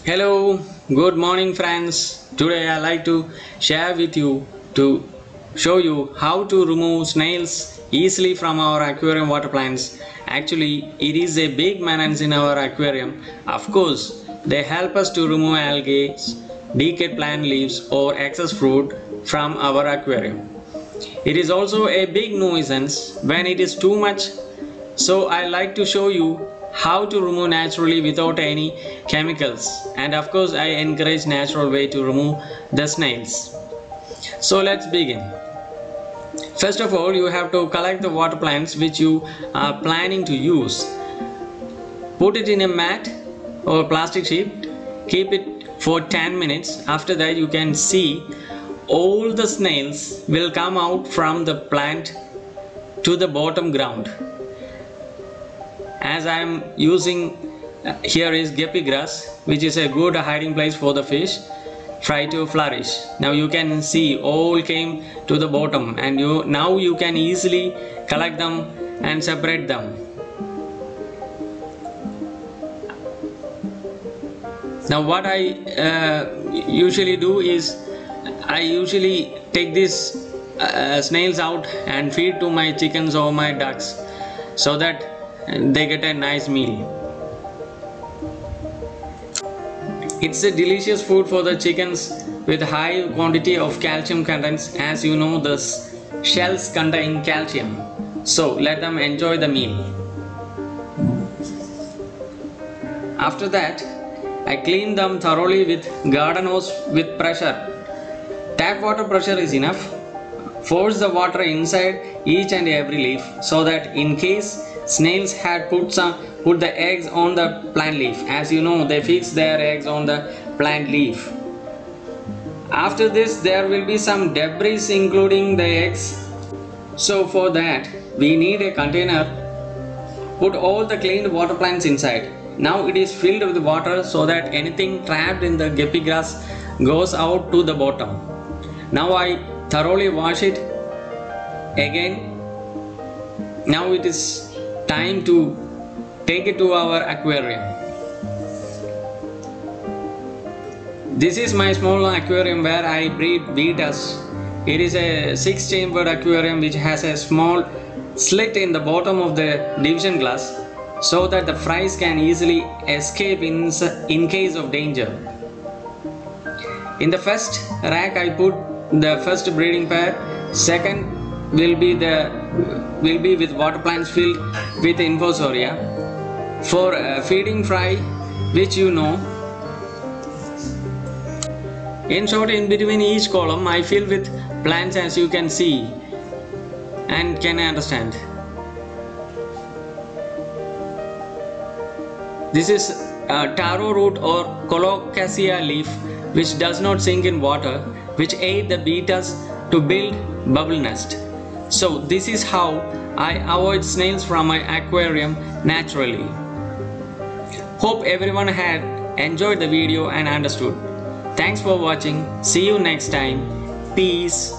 Hello, good morning friends. Today I like to share with you to show you how to remove snails easily from our aquarium water plants. Actually, it is a big maintenance in our aquarium. Of course, they help us to remove algae, decayed plant leaves or excess fruit from our aquarium. It is also a big nuisance when it is too much, so I like to show you how to remove naturally without any chemicals, and of course I encourage natural way to remove the snails. So let's begin. First of all, you have to collect the water plants which you are planning to use. Put it in a mat or plastic sheet, keep it for 10 minutes. After that you can see all the snails will come out from the plant to the bottom ground. As I am using here is guppy grass, which is a good hiding place for the fish try to flourish. Now you can see all came to the bottom, and now you can easily collect them and separate them. Now what I usually do is I usually take these snails out and feed to my chickens or my ducks so that they get a nice meal. It's a delicious food for the chickens with high quantity of calcium contents. As you know, the shells contain calcium, so let them enjoy the meal. After that, I clean them thoroughly with garden hose with pressure. Tap water pressure is enough. Force the water inside each and every leaf so that in case snails had put the eggs on the plant leaf. As you know, they fix their eggs on the plant leaf. After this, there will be some debris including the eggs. So for that, we need a container. Put all the cleaned water plants inside. Now it is filled with water so that anything trapped in the guppy grass goes out to the bottom. Now I thoroughly wash it again. Now it is time to take it to our aquarium. This is my small aquarium where I breed beetles. It is a 6-chambered aquarium which has a small slit in the bottom of the division glass so that the fries can easily escape in case of danger. In the first rack I put the first breeding pair. Second will be with water plants filled with infusoria. For feeding fry, which you know. In short, in between each column I fill with plants, as you can see and can understand. This is taro root or colocasia leaf which does not sink in water, which aid the beetles to build bubble nest. So this is how I avoid snails from my aquarium naturally. Hope everyone had enjoyed the video and understood. Thanks for watching. See you next time. Peace.